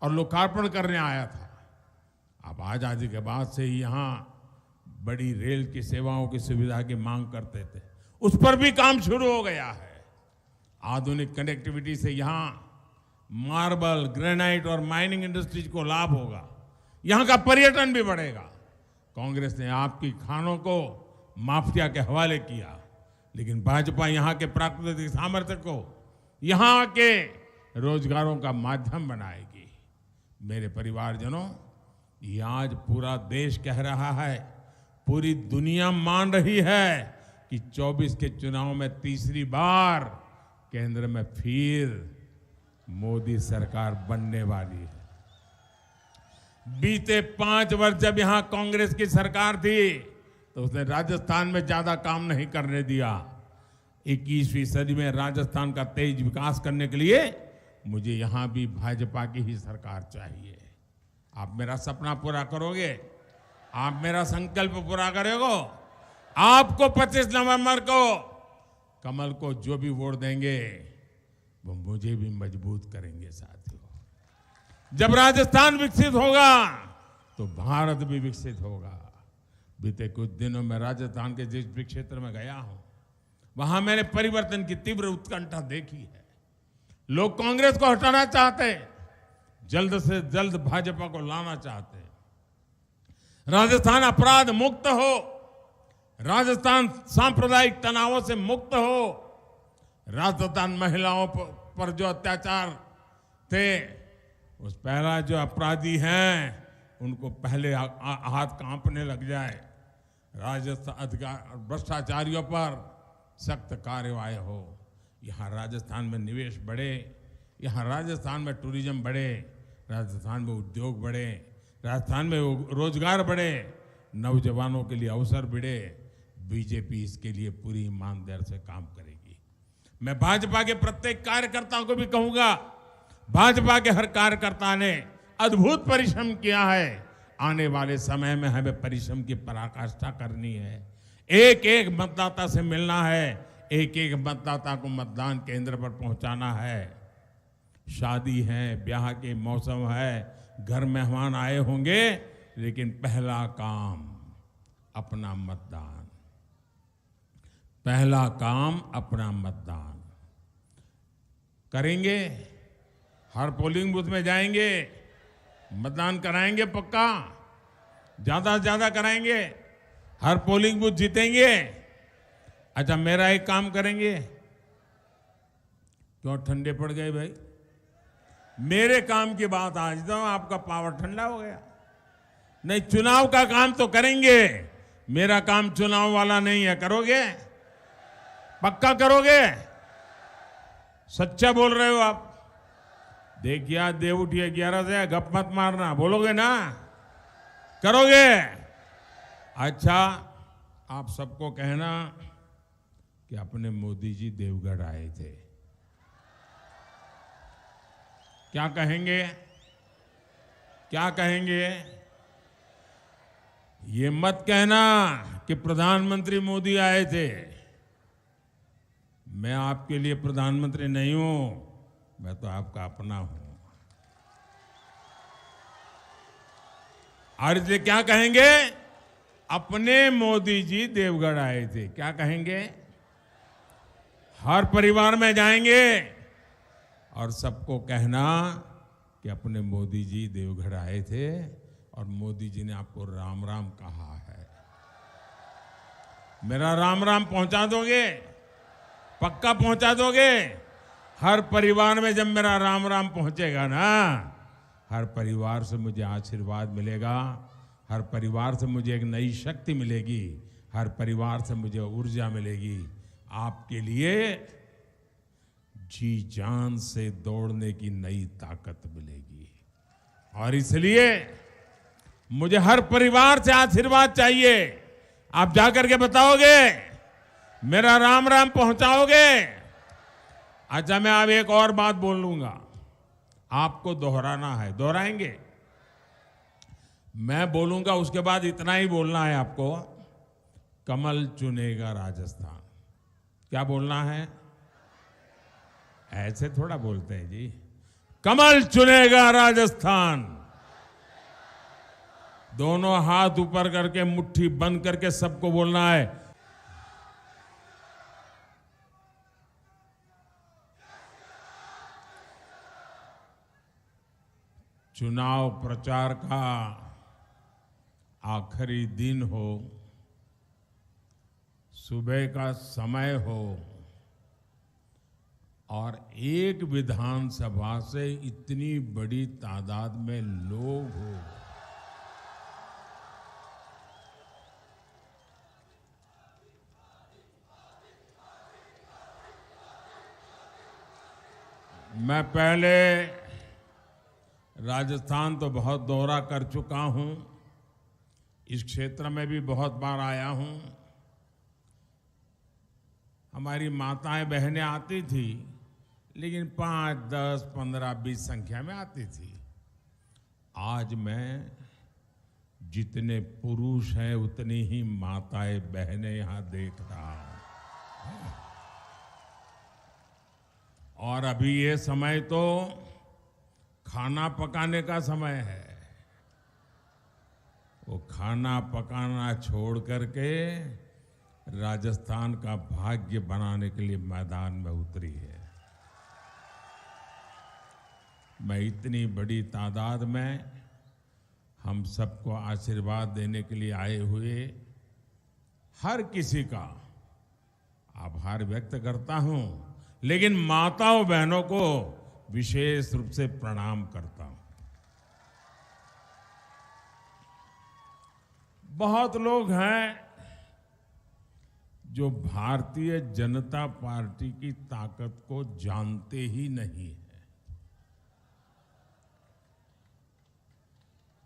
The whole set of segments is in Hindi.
और लोकार्पण करने आया था। अब आजादी के बाद से ही यहाँ बड़ी रेल की सेवाओं की सुविधा की मांग करते थे, उस पर भी काम शुरू हो गया है। आधुनिक कनेक्टिविटी से यहाँ मार्बल, ग्रेनाइट और माइनिंग इंडस्ट्रीज को लाभ होगा, यहाँ का पर्यटन भी बढ़ेगा। कांग्रेस ने आपकी खानों को माफिया के हवाले किया, लेकिन भाजपा यहाँ के प्राकृतिक सामर्थ्य को यहाँ के रोजगारों का माध्यम बनाएगी। मेरे परिवारजनों, ये आज पूरा देश कह रहा है, पूरी दुनिया मान रही है कि 24 के चुनाव में तीसरी बार केंद्र में फिर मोदी सरकार बनने वाली है। बीते 5 वर्ष जब यहां कांग्रेस की सरकार थी तो उसने राजस्थान में ज्यादा काम नहीं करने दिया। 21वीं सदी में राजस्थान का तेज विकास करने के लिए मुझे यहां भी भाजपा की ही सरकार चाहिए। आप मेरा सपना पूरा करोगे? आप मेरा संकल्प पूरा करोगे? आपको 25 नवंबर को कमल को जो भी वोट देंगे वो मुझे भी मजबूत करेंगे साथियों। जब राजस्थान विकसित होगा तो भारत भी विकसित होगा। बीते कुछ दिनों में राजस्थान के जिस भी क्षेत्र में गया हूं, वहां मैंने परिवर्तन की तीव्र उत्कंठा देखी है। लोग कांग्रेस को हटाना चाहते हैं, जल्द से जल्द भाजपा को लाना चाहते हैं। राजस्थान अपराध मुक्त हो, राजस्थान सांप्रदायिक तनावों से मुक्त हो, राजस्थान महिलाओं पर जो अत्याचार थे, उस पहला जो अपराधी हैं उनको पहले हाथ कांपने लग जाए। राजस्थान भ्रष्टाचारियों पर सख्त कार्यवाही हो। यहाँ राजस्थान में निवेश बढ़े, यहाँ राजस्थान में टूरिज्म बढ़े, राजस्थान में उद्योग बढ़े, राजस्थान में रोजगार बढ़े, नौजवानों के लिए अवसर बढ़े। बीजेपी इसके लिए पूरी ईमानदारी से काम करेगी। मैं भाजपा के प्रत्येक कार्यकर्ता को भी कहूंगा, भाजपा के हर कार्यकर्ता ने अद्भुत परिश्रम किया है। आने वाले समय में हमें परिश्रम की पराकाष्ठा करनी है। एक एक मतदाता से मिलना है, एक एक मतदाता को मतदान केंद्र पर पहुंचाना है। शादी है, ब्याह के मौसम है, घर मेहमान आए होंगे, लेकिन पहला काम अपना मतदान, पहला काम अपना मतदान करेंगे। हर पोलिंग बूथ में जाएंगे, मतदान कराएंगे, पक्का ज्यादा से ज्यादा कराएंगे, हर पोलिंग बूथ जीतेंगे। अच्छा, मेरा एक काम करेंगे। क्यों ठंडे पड़ गए भाई? मेरे काम की बात आज तो आपका पावर ठंडा हो गया। नहीं, चुनाव का काम तो करेंगे, मेरा काम चुनाव वाला नहीं है। करोगे? पक्का करोगे? सच्चा बोल रहे हो आप? देखिए, आज देव उठिए 11 से, गप मत मारना, बोलोगे ना? करोगे? अच्छा, आप सबको कहना कि अपने मोदी जी देवगढ़ आए थे। क्या कहेंगे? क्या कहेंगे? ये मत कहना कि प्रधानमंत्री मोदी आए थे। मैं आपके लिए प्रधानमंत्री नहीं हूं, मैं तो आपका अपना हूं। और इसलिए क्या कहेंगे? अपने मोदी जी देवगढ़ आए थे। क्या कहेंगे? हर परिवार में जाएंगे और सबको कहना कि अपने मोदी जी देवगढ़ आए थे और मोदी जी ने आपको राम राम कहा है। मेरा राम राम पहुंचा दोगे? पक्का पहुंचा दोगे? हर परिवार में जब मेरा राम राम पहुंचेगा ना, हर परिवार से मुझे आशीर्वाद मिलेगा, हर परिवार से मुझे एक नई शक्ति मिलेगी, हर परिवार से मुझे ऊर्जा मिलेगी। आपके लिए जी जान से दौड़ने की नई ताकत मिलेगी। और इसलिए मुझे हर परिवार से आशीर्वाद चाहिए। आप जाकर के बताओगे, मेरा राम राम पहुंचाओगे? अच्छा, मैं अब एक और बात बोल लूंगा, आपको दोहराना है। दोहराएंगे? मैं बोलूंगा, उसके बाद इतना ही बोलना है आपको, कमल चुनेगा राजस्थान। क्या बोलना है? ऐसे थोड़ा बोलते हैं जी। कमल चुनेगा राजस्थान। दोनों हाथ ऊपर करके मुट्ठी बंद करके सबको बोलना है, चुनाव प्रचार का आखिरी दिन हो, सुबह का समय हो और एक विधानसभा से इतनी बड़ी तादाद में लोग हो, मैं पहले राजस्थान तो बहुत दौरा कर चुका हूं, इस क्षेत्र में भी बहुत बार आया हूं। हमारी माताएं बहनें आती थी, लेकिन 5, 10, 15, 20 संख्या में आती थी। आज मैं जितने पुरुष हैं उतनी ही माताएं बहनें यहां देख रहा हूं। और अभी ये समय तो खाना पकाने का समय है। वो खाना पकाना छोड़ करके राजस्थान का भाग्य बनाने के लिए मैदान में उतरी है। मैं इतनी बड़ी तादाद में हम सबको आशीर्वाद देने के लिए आए हुए हर किसी का आभार व्यक्त करता हूं, लेकिन माताओं बहनों को विशेष रूप से प्रणाम करता हूं। बहुत लोग हैं जो भारतीय जनता पार्टी की ताकत को जानते ही नहीं है।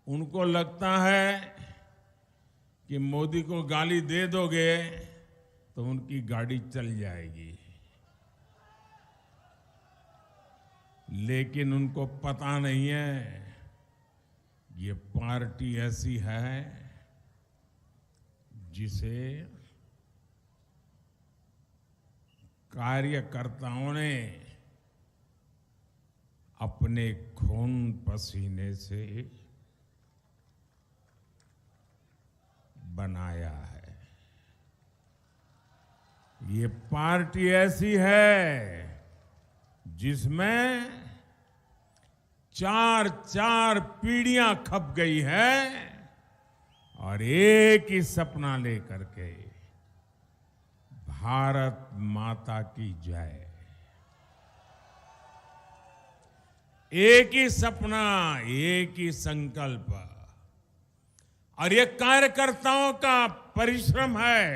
उनको लगता है कि मोदी को गाली दे दोगे तो उनकी गाड़ी चल जाएगी, लेकिन उनको पता नहीं है ये पार्टी ऐसी है जिसे कार्यकर्ताओं ने अपने खून पसीने से बनाया है। ये पार्टी ऐसी है जिसमें 4 पीढ़ियां खप गई है और एक ही सपना लेकर के, भारत माता की जय। एक ही सपना, एक ही संकल्प, और ये कार्यकर्ताओं का परिश्रम है,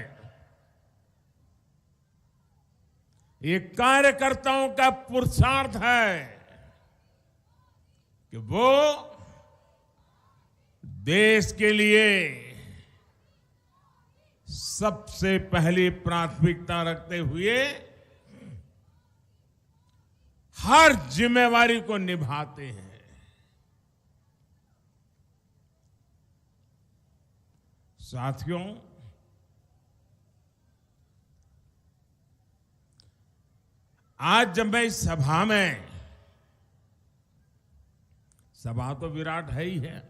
ये कार्यकर्ताओं का पुरुषार्थ है कि वो देश के लिए सबसे पहली प्राथमिकता रखते हुए हर जिम्मेवारी को निभाते हैं। साथियों, आज जब मैं इस सभा में, सभा तो विराट है ही है,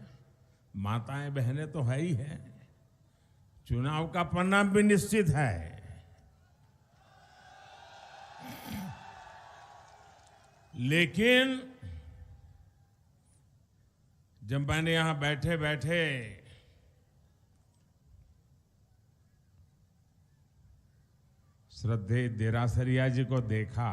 माताएं बहनें तो है ही है, चुनाव का परिणाम भी निश्चित है, लेकिन जब मैंने यहां बैठे बैठे श्रद्धेय देरासरिया जी को देखा,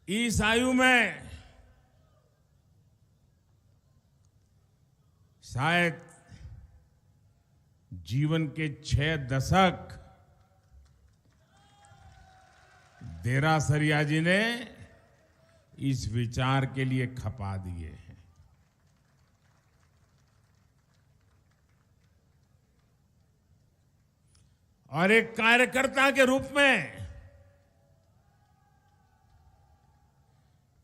इस आयु में शायद जीवन के 6 दशक देरासरिया जी ने इस विचार के लिए खपा दिए हैं। और एक कार्यकर्ता के रूप में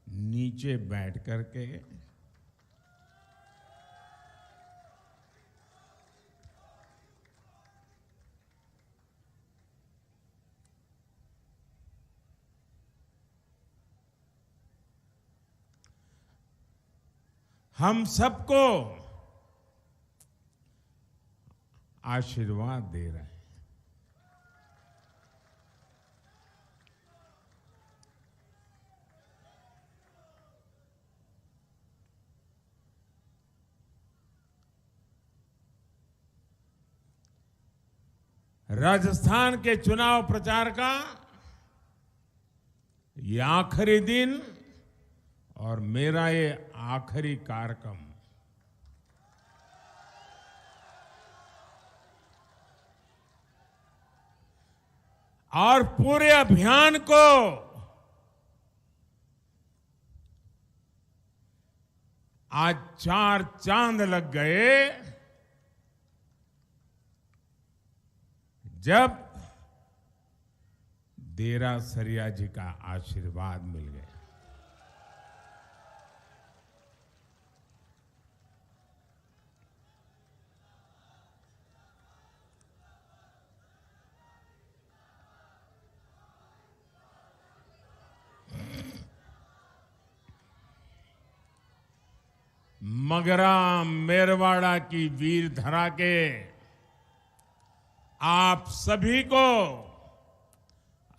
नीचे बैठ करके हम सबको आशीर्वाद दे रहे हैं। राजस्थान के चुनाव प्रचार का ये आखिरी दिन और मेरा ये आखिरी कार्यक्रम। और पूरे अभियान को आज 4 चांद लग गए जब देरा सरिया जी का आशीर्वाद मिल गया। मगरा मेरवाड़ा की वीर धरा के आप सभी को,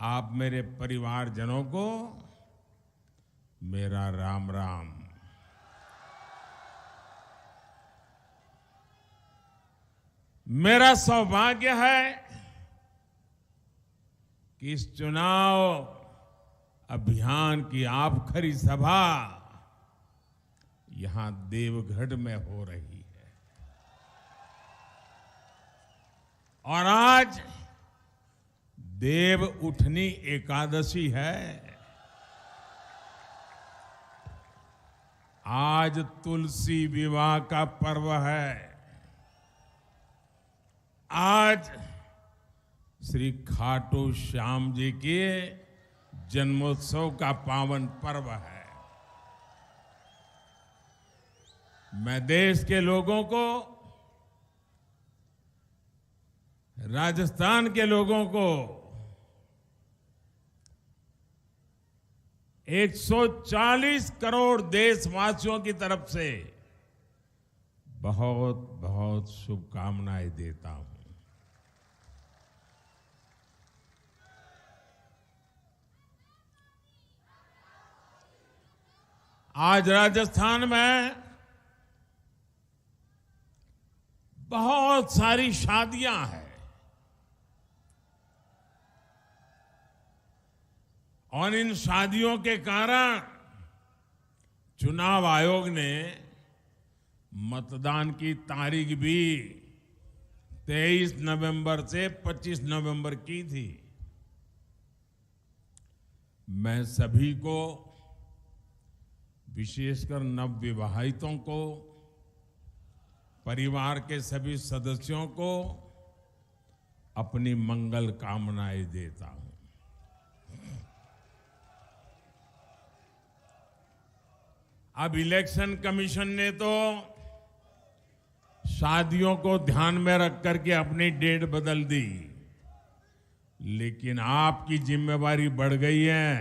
आप मेरे परिवारजनों को मेरा राम राम। मेरा सौभाग्य है कि इस चुनाव अभियान की आखिरी सभा यहां देवगढ़ में हो रही है। और आज देव उठनी एकादशी है। आज तुलसी विवाह का पर्व है। आज श्री खाटू श्याम जी के जन्मोत्सव का पावन पर्व है। मैं देश के लोगों को, राजस्थान के लोगों को 140 करोड़ देशवासियों की तरफ से बहुत बहुत शुभकामनाएं देता हूं। आज राजस्थान में बहुत सारी शादियां हैं और इन शादियों के कारण चुनाव आयोग ने मतदान की तारीख भी 23 नवंबर से 25 नवंबर की थी। मैं सभी को, विशेषकर नवविवाहितों को, परिवार के सभी सदस्यों को अपनी मंगल कामनाएं देता हूं। अब इलेक्शन कमीशन ने तो शादियों को ध्यान में रख करके अपनी डेट बदल दी, लेकिन आपकी जिम्मेवारी बढ़ गई है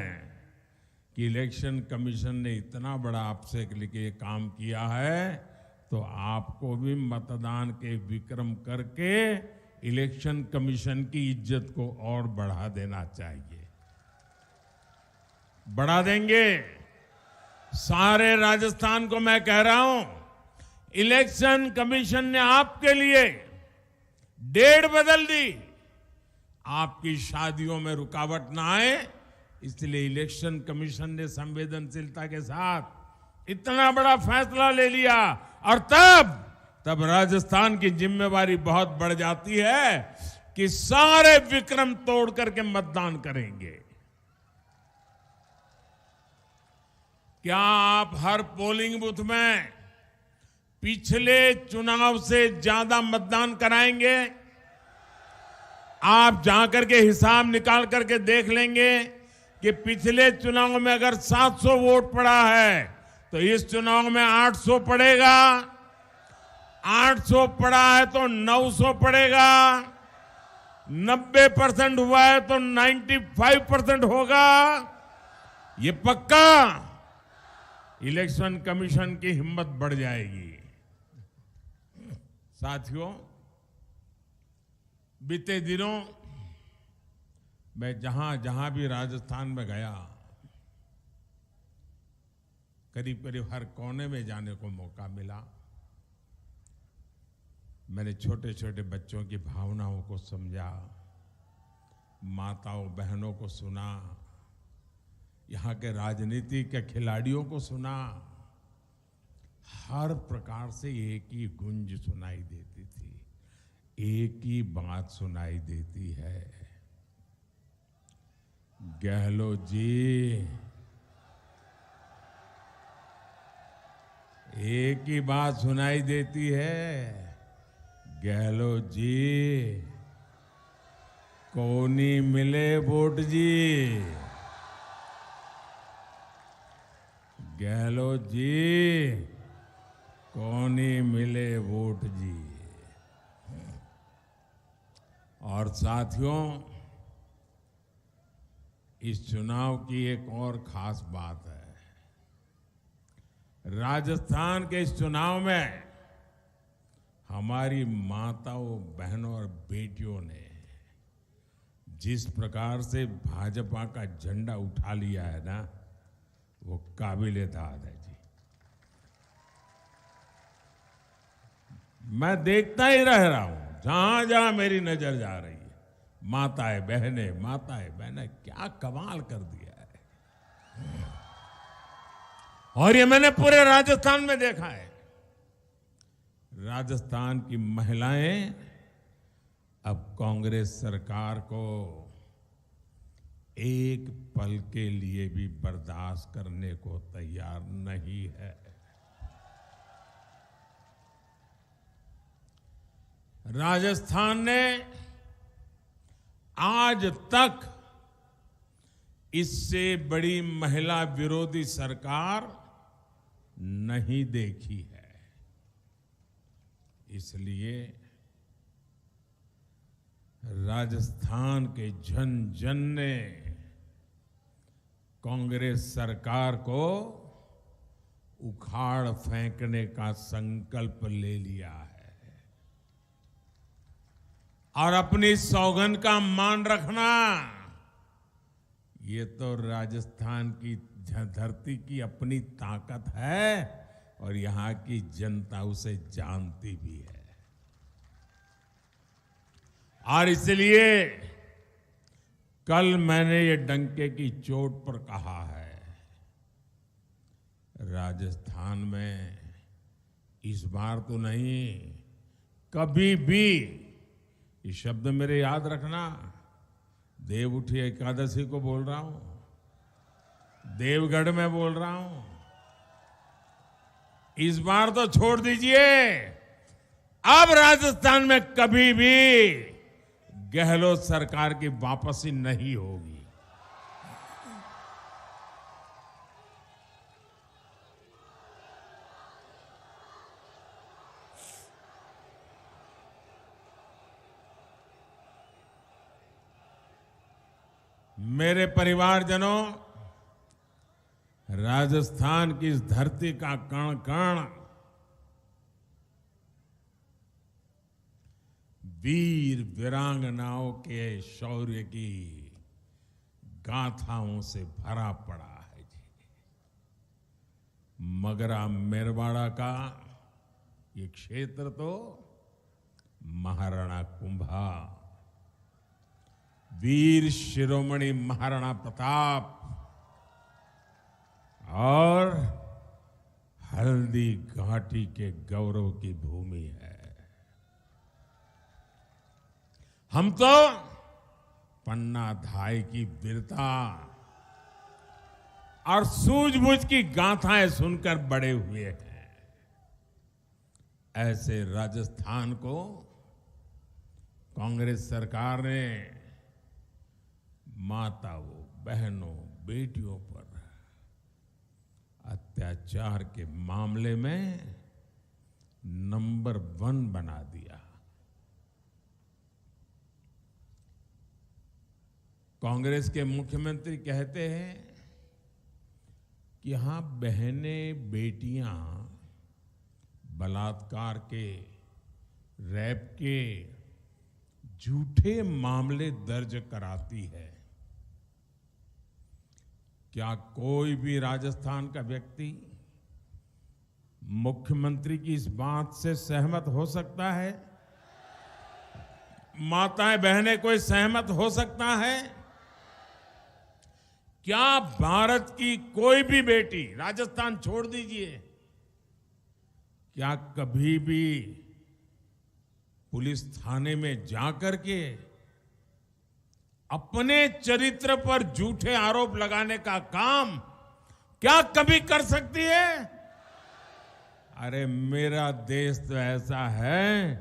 कि इलेक्शन कमीशन ने इतना बड़ा आपसे लेके काम किया है, तो आपको भी मतदान के विक्रम करके इलेक्शन कमीशन की इज्जत को और बढ़ा देना चाहिए। बढ़ा देंगे। सारे राजस्थान को मैं कह रहा हूं, इलेक्शन कमीशन ने आपके लिए डेट बदल दी। आपकी शादियों में रुकावट ना आए, इसलिए इलेक्शन कमीशन ने संवेदनशीलता के साथ इतना बड़ा फैसला ले लिया। और तब राजस्थान की जिम्मेवारी बहुत बढ़ जाती है कि सारे विक्रम तोड़ करके मतदान करेंगे। क्या आप हर पोलिंग बूथ में पिछले चुनाव से ज्यादा मतदान कराएंगे? आप जाकर के हिसाब निकाल करके देख लेंगे कि पिछले चुनाव में अगर 700 वोट पड़ा है तो इस चुनाव में 800 पड़ेगा, 800 पड़ा है तो 900 पड़ेगा, 90% हुआ है तो 95% होगा। ये पक्का, इलेक्शन कमीशन की हिम्मत बढ़ जाएगी। साथियों, बीते दिनों मैं जहां जहां भी राजस्थान में गया, करीब करीब हर कोने में जाने को मौका मिला। मैंने छोटे छोटे बच्चों की भावनाओं को समझा, माताओं बहनों को सुना, यहाँ के राजनीति के खिलाड़ियों को सुना। हर प्रकार से एक ही गूंज सुनाई देती थी, एक ही बात सुनाई देती है, गहलोत जी, एक ही बात सुनाई देती है, गहलोत जी, कोनी मिले वोट जी, गहलोत जी, कोनी मिले वोट जी। और साथियों, इस चुनाव की एक और खास बात है। राजस्थान के इस चुनाव में हमारी माताओं बहनों और बेटियों ने जिस प्रकार से भाजपा का झंडा उठा लिया है ना, वो काबिल-ए-दाद है जी। मैं देखता ही रह रहा हूं, जहां जहां मेरी नजर जा रही है, माताएं बहनें क्या कमाल कर दिया है। और ये मैंने पूरे राजस्थान में देखा है। राजस्थान की महिलाएं अब कांग्रेस सरकार को एक पल के लिए भी बर्दाश्त करने को तैयार नहीं है। राजस्थान ने आज तक इससे बड़ी महिला विरोधी सरकार नहीं देखी है। इसलिए राजस्थान के जन जन ने कांग्रेस सरकार को उखाड़ फेंकने का संकल्प ले लिया है। और अपनी सौगंध का मान रखना, ये तो राजस्थान की धरती की अपनी ताकत है और यहां की जनता उसे जानती भी है। और इसलिए कल मैंने ये डंके की चोट पर कहा है, राजस्थान में इस बार तो नहीं, कभी भी, ये शब्द मेरे याद रखना, देव उठी एकादशी को बोल रहा हूं, देवगढ़ में बोल रहा हूं, इस बार तो छोड़ दीजिए, अब राजस्थान में कभी भी गहलोत सरकार की वापसी नहीं होगी। मेरे परिवारजनों, राजस्थान की इस धरती का कण कण वीर वीरांगनाओं के शौर्य की गाथाओं से भरा पड़ा है जी। मगरा मेरवाड़ा का ये क्षेत्र तो महाराणा कुंभा, वीर शिरोमणि महाराणा प्रताप और हल्दी घाटी के गौरव की भूमि है। हम तो पन्ना धाय की वीरता और सूझबूझ की गाथाएं सुनकर बड़े हुए हैं। ऐसे राजस्थान को कांग्रेस सरकार ने माताओं बहनों बेटियों पर अत्याचार के मामले में नंबर 1 बना दिया। कांग्रेस के मुख्यमंत्री कहते हैं कि यहां बहनें बेटियां बलात्कार के, रैप के झूठे मामले दर्ज कराती है। क्या कोई भी राजस्थान का व्यक्ति मुख्यमंत्री की इस बात से सहमत हो सकता है? माताएं बहनें कोई सहमत हो सकता है? क्या भारत की कोई भी बेटी, राजस्थान छोड़ दीजिए, क्या कभी भी पुलिस थाने में जाकर के अपने चरित्र पर झूठे आरोप लगाने का काम क्या कभी कर सकती है? अरे मेरा देश तो ऐसा है,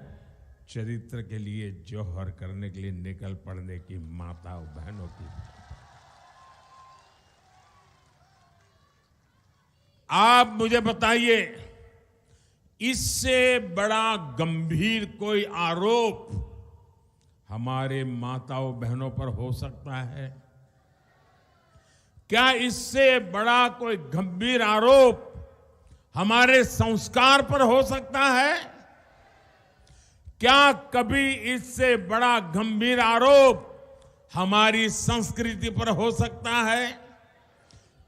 चरित्र के लिए जौहर करने के लिए निकल पड़ने की माताओं बहनों की। आप मुझे बताइए, इससे बड़ा गंभीर कोई आरोप हमारे माताओं बहनों पर हो सकता है? क्या इससे बड़ा कोई गंभीर आरोप हमारे संस्कार पर हो सकता है? क्या कभी इससे बड़ा गंभीर आरोप हमारी संस्कृति पर हो सकता है?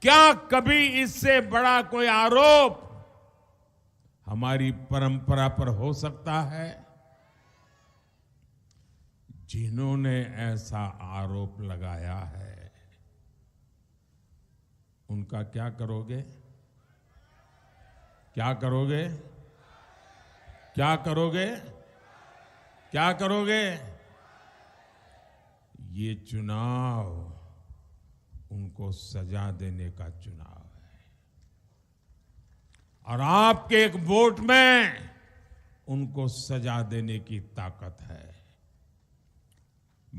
क्या कभी इससे बड़ा कोई आरोप हमारी परंपरा पर हो सकता है? जिन्होंने ऐसा आरोप लगाया है, उनका क्या करोगे? क्या करोगे? क्या करोगे? क्या करोगे? ये चुनाव उनको सजा देने का चुनाव है और आपके एक वोट में उनको सजा देने की ताकत है।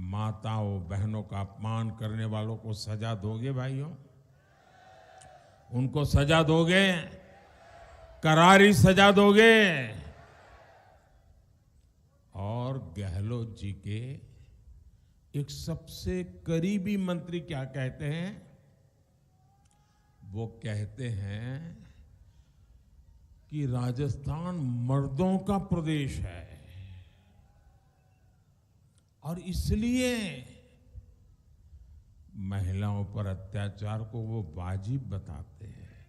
माताओं बहनों का अपमान करने वालों को सजा दोगे भाइयों? उनको सजा दोगे? करारी सजा दोगे? और गहलोत जी के एक सबसे करीबी मंत्री क्या कहते हैं? वो कहते हैं कि राजस्थान मर्दों का प्रदेश है और इसलिए महिलाओं पर अत्याचार को वो वाजिब बताते हैं।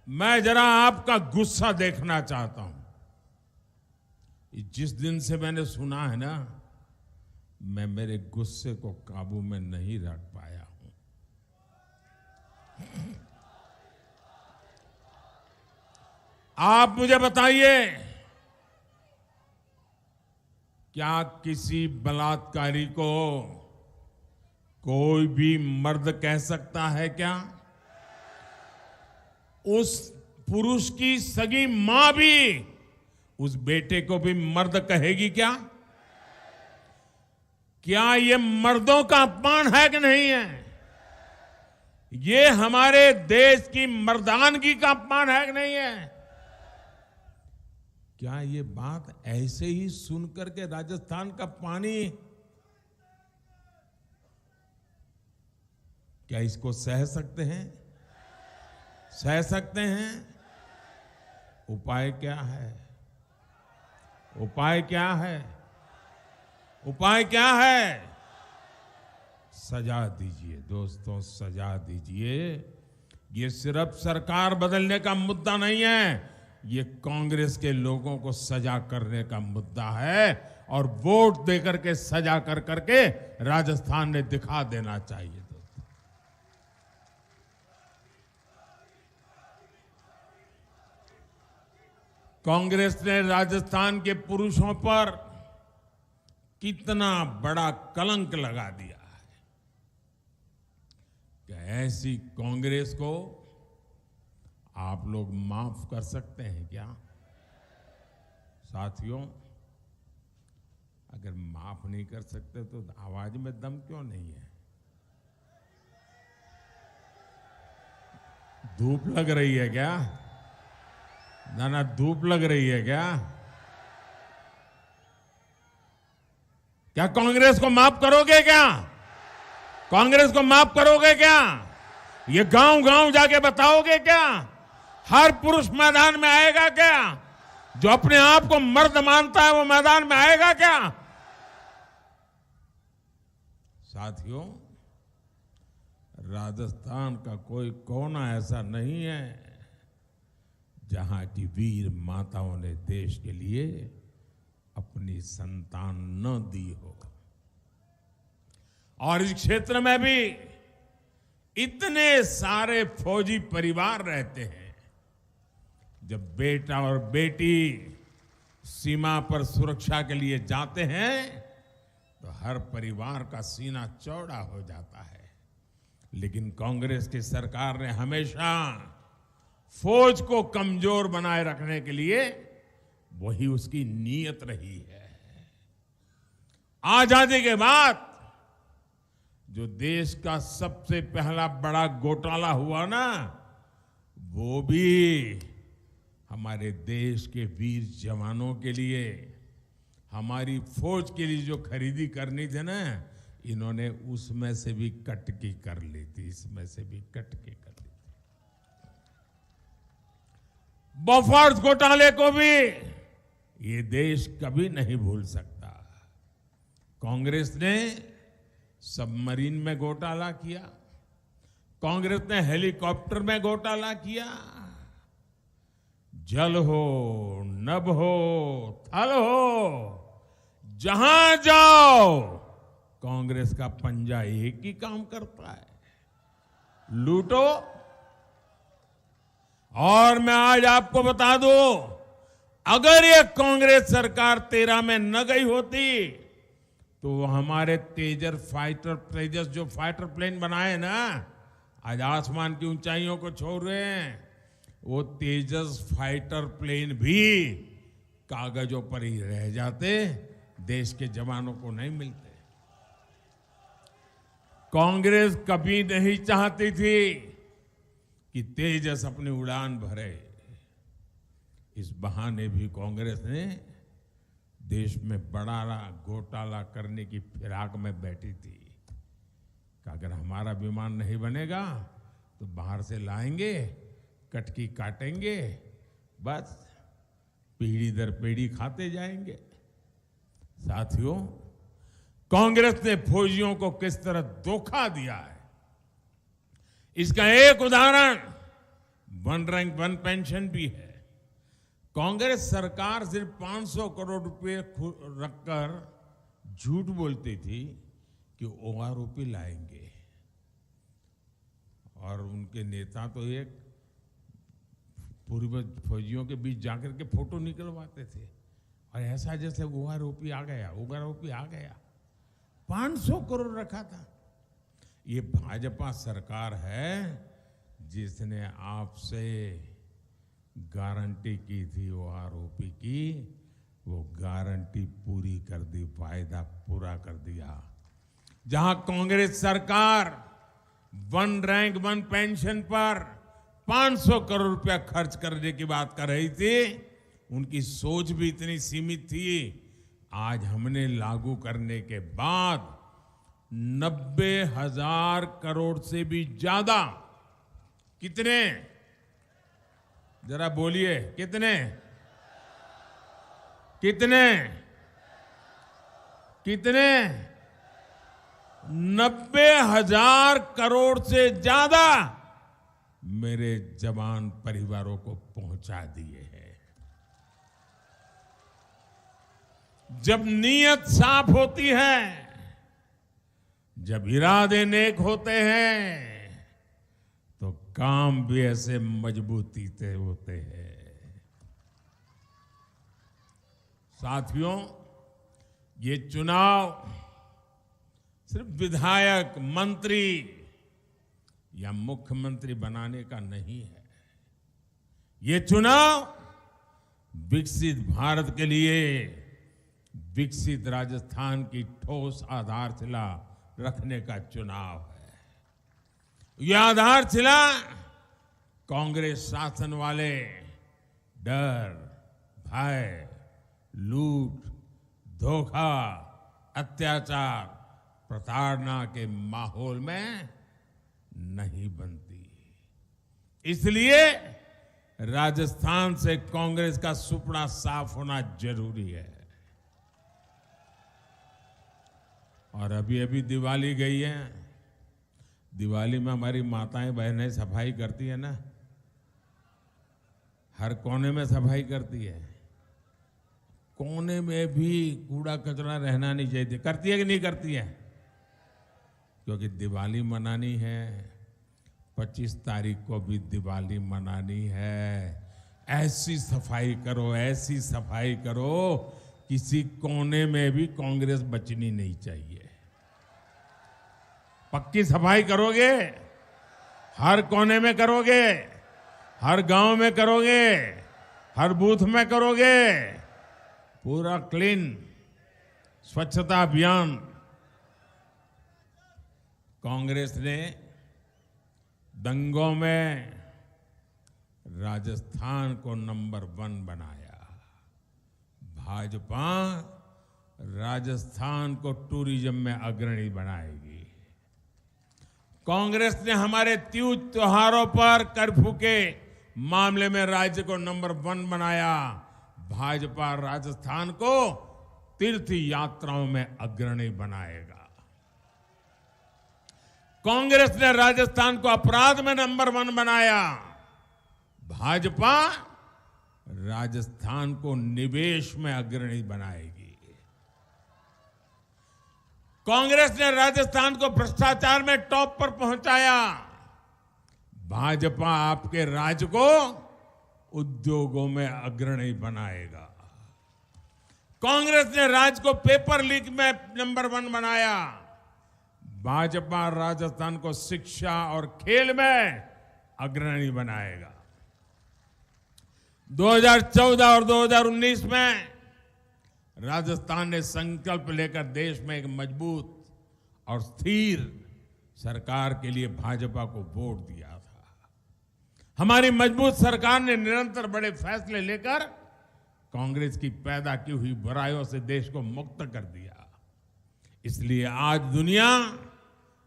मैं जरा आपका गुस्सा देखना चाहता हूं। जिस दिन से मैंने सुना है ना, मैं मेरे गुस्से को काबू में नहीं रख पाया हूं। आप मुझे बताइए, क्या किसी बलात्कारी को कोई भी मर्द कह सकता है क्या? उस पुरुष की सगी मां भी उस बेटे को भी मर्द कहेगी क्या? क्या ये मर्दों का अपमान है कि नहीं है? ये हमारे देश की मर्दानगी का अपमान है कि नहीं है? क्या ये बात ऐसे ही सुनकर के राजस्थान का पानी क्या इसको सह सकते हैं? सह सकते हैं? उपाय क्या है? उपाय क्या है? उपाय क्या है? सजा दीजिए दोस्तों, सजा दीजिए। ये सिर्फ सरकार बदलने का मुद्दा नहीं है, ये कांग्रेस के लोगों को सजा करने का मुद्दा है और वोट देकर के सजा कर करके राजस्थान ने दिखा देना चाहिए। कांग्रेस ने राजस्थान के पुरुषों पर कितना बड़ा कलंक लगा दिया है। क्या ऐसी कांग्रेस को आप लोग माफ कर सकते हैं क्या? साथियों, अगर माफ नहीं कर सकते तो आवाज में दम क्यों नहीं है? धूप लग रही है क्या? ना धूप लग रही है क्या? क्या कांग्रेस को माफ करोगे क्या? कांग्रेस को माफ करोगे क्या? ये गांव गांव जाके बताओगे क्या? हर पुरुष मैदान में आएगा क्या? जो अपने आप को मर्द मानता है वो मैदान में आएगा क्या? साथियों, राजस्थान का कोई कोना ऐसा नहीं है जहां की वीर माताओं ने देश के लिए अपनी संतान न दी हो। और इस क्षेत्र में भी इतने सारे फौजी परिवार रहते हैं। जब बेटा और बेटी सीमा पर सुरक्षा के लिए जाते हैं तो हर परिवार का सीना चौड़ा हो जाता है। लेकिन कांग्रेस की सरकार ने हमेशा फौज को कमजोर बनाए रखने के लिए वही उसकी नीयत रही है। आजादी के बाद जो देश का सबसे पहला बड़ा घोटाला हुआ ना, वो भी हमारे देश के वीर जवानों के लिए, हमारी फौज के लिए जो खरीदी करनी थी ना, इन्होंने उसमें से भी कट की कर ली थी, इसमें से भी कट की कर ली थी। बोफोर्स घोटाले को भी ये देश कभी नहीं भूल सकता। कांग्रेस ने सबमरीन में घोटाला किया, कांग्रेस ने हेलीकॉप्टर में घोटाला किया। जल हो, नभ हो, थल हो, जहां जाओ कांग्रेस का पंजा एक ही काम करता है, लूटो। और मैं आज आपको बता दूं, अगर ये कांग्रेस सरकार 13 में न गई होती तो हमारे तेजस जो फाइटर प्लेन बनाए ना, आज आसमान की ऊंचाइयों को छोड़ रहे हैं, वो तेजस फाइटर प्लेन भी कागजों पर ही रह जाते, देश के जवानों को नहीं मिलते। कांग्रेस कभी नहीं चाहती थी कि तेजस अपनी उड़ान भरे। इस बहाने भी कांग्रेस ने देश में बड़ा घोटाला करने की फिराक में बैठी थी कि अगर हमारा विमान नहीं बनेगा तो बाहर से लाएंगे, कटकी काटेंगे, बस पीढ़ी दर पीढ़ी खाते जाएंगे। साथियों, कांग्रेस ने फौजियों को किस तरह धोखा दिया है, इसका एक उदाहरण वन रैंक वन पेंशन भी है। कांग्रेस सरकार सिर्फ 500 करोड़ रुपए रखकर झूठ बोलती थी कि ओआरओपी लाएंगे, और उनके नेता तो एक पूर्व फौजियों के बीच जाकर के फोटो निकलवाते थे, और ऐसा जैसे ओआरओपी आ गया, ओआरओपी आ गया। 500 करोड़ रखा था। ये भाजपा सरकार है जिसने आपसे गारंटी की थी ओआरओपी की, वो गारंटी पूरी कर दी, वायदा पूरा कर दिया। जहां कांग्रेस सरकार वन रैंक वन पेंशन पर 500 करोड़ रुपया खर्च करने की बात कर रही थी, उनकी सोच भी इतनी सीमित थी। आज हमने लागू करने के बाद 90,000 करोड़ से भी ज्यादा, कितने, जरा बोलिए, कितने कितने कितने 90,000 करोड़ से ज्यादा मेरे जवान परिवारों को पहुंचा दिए हैं। जब नीयत साफ होती है, जब इरादे नेक होते हैं, तो काम भी ऐसे मजबूती से होते हैं। साथियों, ये चुनाव सिर्फ विधायक, मंत्री या मुख्यमंत्री बनाने का नहीं है। ये चुनाव विकसित भारत के लिए विकसित राजस्थान की ठोस आधारशिला रखने का चुनाव है। यह आधारशिला कांग्रेस शासन वाले डर, भय, लूट, धोखा, अत्याचार, प्रताड़ना के माहौल में नहीं बनती। इसलिए राजस्थान से कांग्रेस का सुपड़ा साफ होना जरूरी है। और अभी अभी दिवाली गई है। दिवाली में हमारी माताएं बहनें सफाई करती है ना, हर कोने में सफाई करती है। कोने में भी कूड़ा कचरा रहना नहीं चाहिए। करती है कि नहीं करती है? क्योंकि दिवाली मनानी है, 25 तारीख को भी दिवाली मनानी है। ऐसी सफाई करो, ऐसी सफाई करो, किसी कोने में भी कांग्रेस बचनी नहीं चाहिए। पक्की सफाई करोगे, हर कोने में करोगे, हर गांव में करोगे, हर बूथ में करोगे, पूरा क्लीन स्वच्छता अभियान। कांग्रेस ने दंगों में राजस्थान को नंबर 1 बनाया। भाजपा राजस्थान को टूरिज्म में अग्रणी बनाएगी। कांग्रेस ने हमारे तीज त्योहारों पर कर्फ्यू के मामले में राज्य को नंबर 1 बनाया। भाजपा राजस्थान को तीर्थ यात्राओं में अग्रणी बनाएगा। कांग्रेस ने राजस्थान को अपराध में नंबर 1 बनाया। भाजपा राजस्थान को निवेश में अग्रणी बनाएगी। कांग्रेस ने राजस्थान को भ्रष्टाचार में टॉप पर पहुंचाया। भाजपा आपके राज्य को उद्योगों में अग्रणी बनाएगा। कांग्रेस ने राज्य को पेपर लीक में नंबर 1 बनाया। भाजपा राजस्थान को शिक्षा और खेल में अग्रणी बनाएगा। 2014 और 2019 में राजस्थान ने संकल्प लेकर देश में एक मजबूत और स्थिर सरकार के लिए भाजपा को वोट दिया था। हमारी मजबूत सरकार ने निरंतर बड़े फैसले लेकर कांग्रेस की पैदा की हुई बुराइयों से देश को मुक्त कर दिया। इसलिए आज दुनिया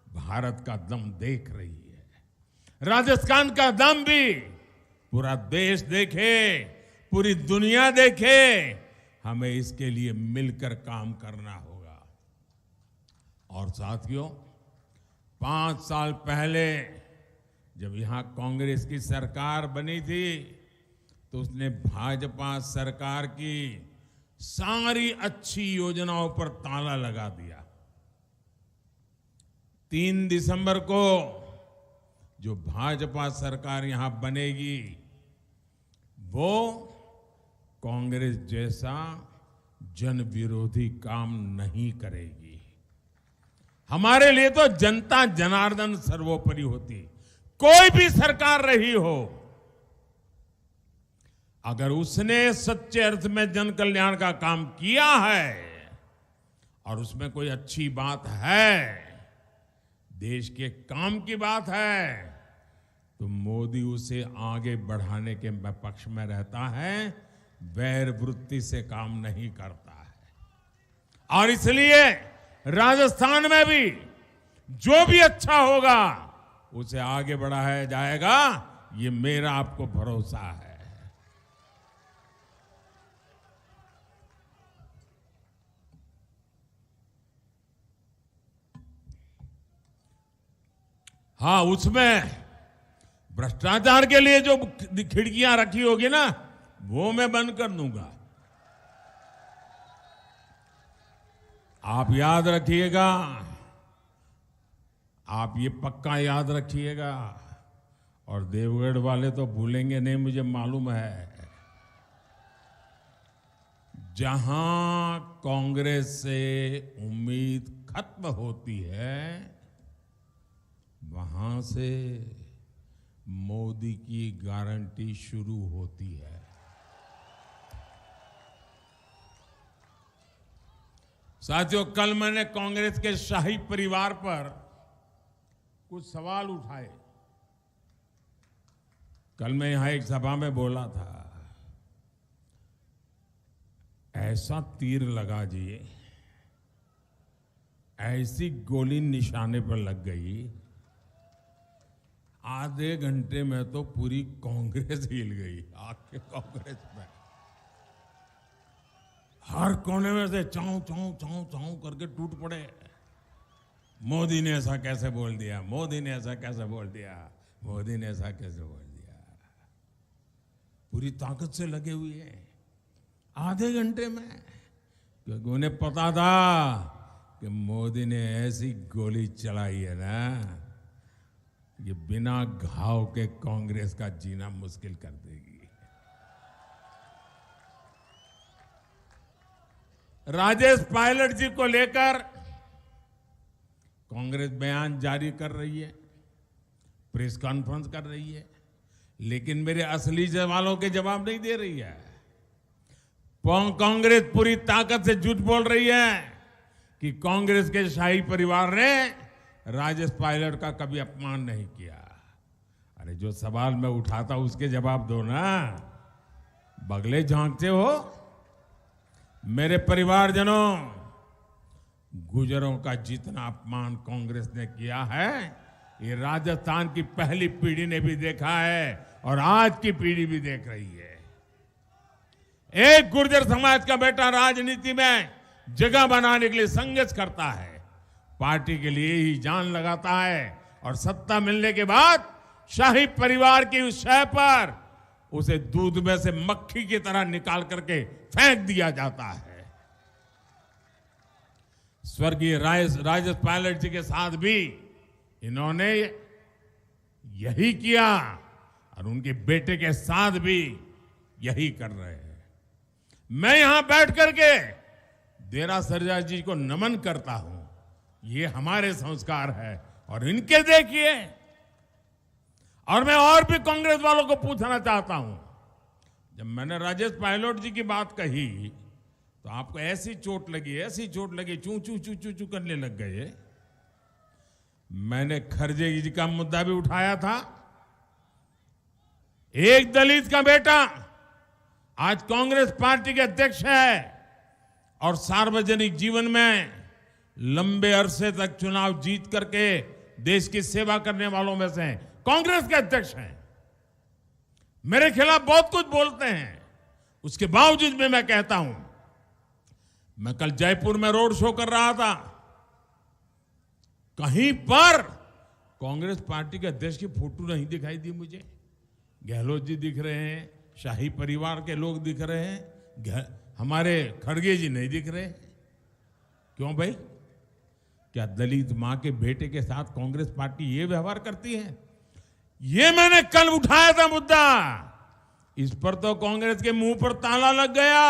भारत का दम देख रही है। राजस्थान का दम भी पूरा देश देखे, पूरी दुनिया देखे। हमें इसके लिए मिलकर काम करना होगा। और साथियों, 5 साल पहले जब यहां कांग्रेस की सरकार बनी थी तो उसने भाजपा सरकार की सारी अच्छी योजनाओं पर ताला लगा दिया। 3 दिसंबर को जो भाजपा सरकार यहां बनेगी वो कांग्रेस जैसा जन विरोधी काम नहीं करेगी। हमारे लिए तो जनता जनार्दन सर्वोपरि होती। कोई भी सरकार रही हो, अगर उसने सच्चे अर्थ में जन कल्याण का काम किया है और उसमें कोई अच्छी बात है, देश के काम की बात है, तो मोदी उसे आगे बढ़ाने के पक्ष में रहता है, वैर वृत्ति से काम नहीं करता है। और इसलिए राजस्थान में भी जो भी अच्छा होगा उसे आगे बढ़ाया जाएगा, ये मेरा आपको भरोसा है। हाँ, उसमें भ्रष्टाचार के लिए जो खिड़कियां रखी होगी ना, वो मैं बंद कर दूंगा। आप याद रखिएगा, आप ये पक्का याद रखिएगा। और देवगढ़ वाले तो भूलेंगे नहीं, मुझे मालूम है। जहां कांग्रेस से उम्मीद खत्म होती है, वहां से मोदी की गारंटी शुरू होती है। साथियों, कल मैंने कांग्रेस के शाही परिवार पर कुछ सवाल उठाए। कल मैं यहां एक सभा में बोला था, ऐसा तीर लगा जी, ऐसी गोली निशाने पर लग गई, आधे घंटे में तो पूरी कांग्रेस हिल गई। आपके कांग्रेस में हर कोने में से चाऊ चाऊ चाऊ चाऊ करके टूट पड़े। मोदी ने ऐसा कैसे बोल दिया, मोदी ने ऐसा कैसे बोल दिया, मोदी ने ऐसा कैसे बोल दिया। पूरी ताकत से लगे हुए हैं आधे घंटे में, क्योंकि उन्हें पता था कि मोदी ने ऐसी गोली चलाई है ना, ये बिना घाव के कांग्रेस का जीना मुश्किल कर देगी। राजेश पायलट जी को लेकर कांग्रेस बयान जारी कर रही है, प्रेस कॉन्फ्रेंस कर रही है, लेकिन मेरे असली सवालों के जवाब नहीं दे रही है। कांग्रेस पूरी ताकत से झूठ बोल रही है कि कांग्रेस के शाही परिवार ने राजेश पायलट का कभी अपमान नहीं किया। अरे जो सवाल मैं उठाता उसके जवाब दो ना, बगले झांकते हो। मेरे परिवारजनों, गुजरों का जितना अपमान कांग्रेस ने किया है, ये राजस्थान की पहली पीढ़ी ने भी देखा है और आज की पीढ़ी भी देख रही है। एक गुर्जर समाज का बेटा राजनीति में जगह बनाने के लिए संघर्ष करता है, पार्टी के लिए ही जान लगाता है, और सत्ता मिलने के बाद शाही परिवार की उस शय पर उसे दूध में से मक्खी की तरह निकाल करके फेंक दिया जाता है। स्वर्गीय राजेश पायलट जी के साथ भी इन्होंने यही किया और उनके बेटे के साथ भी यही कर रहे हैं। मैं यहां बैठ करके देरासरिया जी को नमन करता हूं, ये हमारे संस्कार है, और इनके देखिए। और मैं और भी कांग्रेस वालों को पूछना चाहता हूं, जब मैंने राजेश पायलट जी की बात कही तो आपको ऐसी चोट लगी, चू चू चू चू चू करने लग गए। मैंने खरगे जी का मुद्दा भी उठाया था। एक दलित का बेटा आज कांग्रेस पार्टी के अध्यक्ष है और सार्वजनिक जीवन में लंबे अरसे तक चुनाव जीत करके देश की सेवा करने वालों में से कांग्रेस के अध्यक्ष हैं। मेरे खिलाफ बहुत कुछ बोलते हैं, उसके बावजूद भी मैं कहता हूं, मैं कल जयपुर में रोड शो कर रहा था, कहीं पर कांग्रेस पार्टी के अध्यक्ष की फोटो नहीं दिखाई दी मुझे। गहलोत जी दिख रहे हैं, शाही परिवार के लोग दिख रहे हैं, हमारे खड़गे जी नहीं दिख रहे। क्यों भाई? क्या दलित मां के बेटे के साथ कांग्रेस पार्टी ये व्यवहार करती है? ये मैंने कल उठाया था मुद्दा, इस पर तो कांग्रेस के मुंह पर ताला लग गया,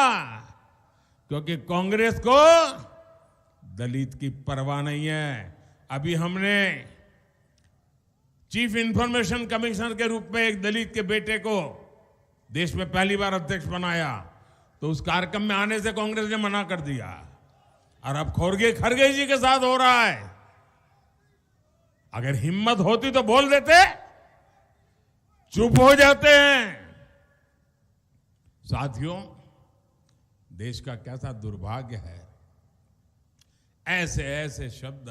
क्योंकि कांग्रेस को दलित की परवाह नहीं है। अभी हमने चीफ इंफॉर्मेशन कमिश्नर के रूप में एक दलित के बेटे को देश में पहली बार अध्यक्ष बनाया, तो उस कार्यक्रम में आने से कांग्रेस ने मना कर दिया, और अब खरगे जी के साथ हो रहा है। अगर हिम्मत होती तो बोल देते, चुप हो जाते हैं। साथियों, देश का कैसा दुर्भाग्य है, ऐसे ऐसे शब्द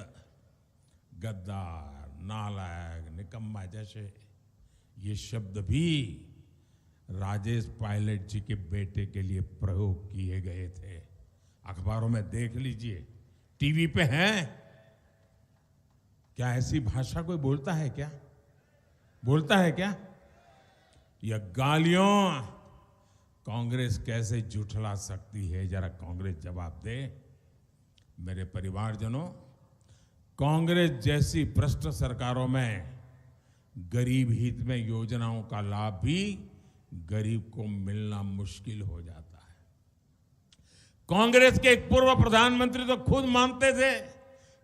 गद्दार, नालायक, निकम्मा जैसे ये शब्द भी राजेश पायलट जी के बेटे के लिए प्रयोग किए गए थे। अखबारों में देख लीजिए, टीवी पे हैं। क्या ऐसी भाषा कोई बोलता है क्या? बोलता है क्या? यह गालियों कांग्रेस कैसे झुठला सकती है, जरा कांग्रेस जवाब दे। मेरे परिवारजनों, कांग्रेस जैसी भ्रष्ट सरकारों में गरीब हित में योजनाओं का लाभ भी गरीब को मिलना मुश्किल हो जाता है। कांग्रेस के एक पूर्व प्रधानमंत्री तो खुद मानते थे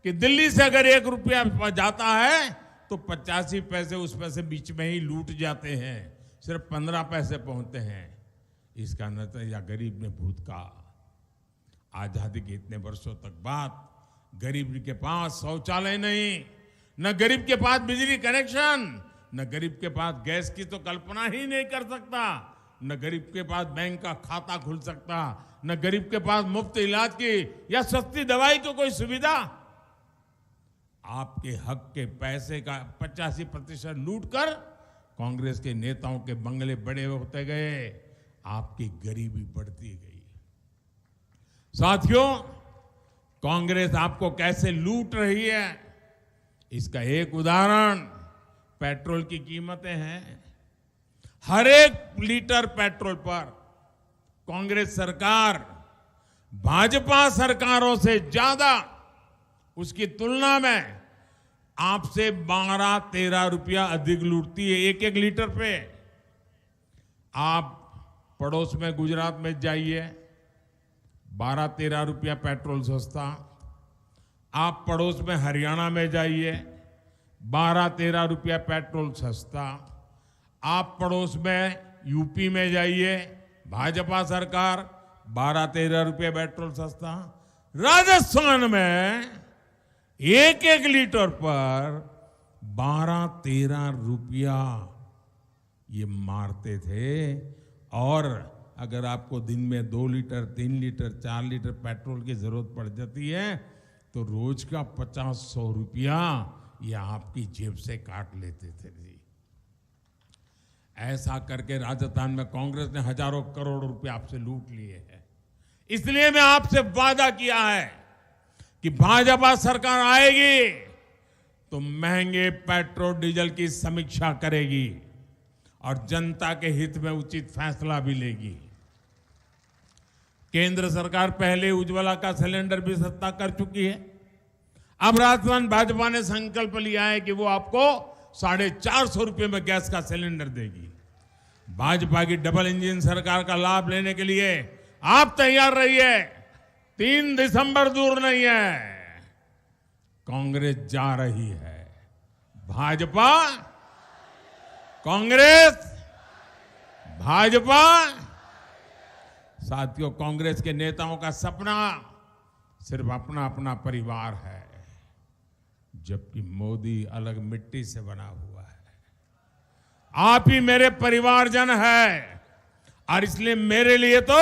कि दिल्ली से अगर 1 रुपया जाता है तो 85 पैसे उसमें से बीच में ही लूट जाते हैं, सिर्फ 15 पैसे पहुंचते हैं। इसका नतीजा गरीब ने भूत का। आजादी के इतने वर्षों तक बाद गरीब के पास शौचालय नहीं, न गरीब के पास बिजली कनेक्शन, न गरीब के पास गैस की तो कल्पना ही नहीं कर सकता, न गरीब के पास बैंक का खाता खुल सकता, न गरीब के पास मुफ्त इलाज की या सस्ती दवाई की कोई सुविधा। आपके हक के पैसे का 85% लूट कर कांग्रेस के नेताओं के बंगले बड़े होते गए, आपकी गरीबी बढ़ती गई। साथियों, कांग्रेस आपको कैसे लूट रही है, इसका एक उदाहरण पेट्रोल की कीमतें हैं। हर एक लीटर पेट्रोल पर कांग्रेस सरकार भाजपा सरकारों से ज्यादा उसकी तुलना में आपसे 12-13 रुपया अधिक लूटती है एक एक लीटर पे। आप पड़ोस में गुजरात में जाइए, 12-13 रुपया पेट्रोल सस्ता। आप पड़ोस में हरियाणा में जाइए, 12-13 रुपया पेट्रोल सस्ता। आप पड़ोस में यूपी में जाइए, भाजपा सरकार 12-13 रुपये पेट्रोल सस्ता। राजस्थान में एक एक लीटर पर 12-13 रुपया ये मारते थे। और अगर आपको दिन में 2 लीटर 3 लीटर 4 लीटर पेट्रोल की जरूरत पड़ जाती है तो रोज का 50-100 रुपया ये आपकी जेब से काट लेते थे जी। ऐसा करके राजस्थान में कांग्रेस ने हजारों करोड़ रुपए आपसे लूट लिए हैं। इसलिए मैं आपसे वादा किया है कि भाजपा सरकार आएगी तो महंगे पेट्रोल डीजल की समीक्षा करेगी और जनता के हित में उचित फैसला भी लेगी। केंद्र सरकार पहले उज्ज्वला का सिलेंडर भी सस्ता कर चुकी है। अब राजस्थान भाजपा ने संकल्प लिया है कि वो आपको 450 रुपये में गैस का सिलेंडर देगी। भाजपा की डबल इंजन सरकार का लाभ लेने के लिए आप तैयार रहिए। 3 दिसंबर दूर नहीं है, कांग्रेस जा रही है। भाजपा, कांग्रेस, भाजपा। साथियों, कांग्रेस के नेताओं का सपना सिर्फ अपना अपना परिवार है, जबकि मोदी अलग मिट्टी से बना हुआ है। आप ही मेरे परिवारजन है और इसलिए मेरे लिए तो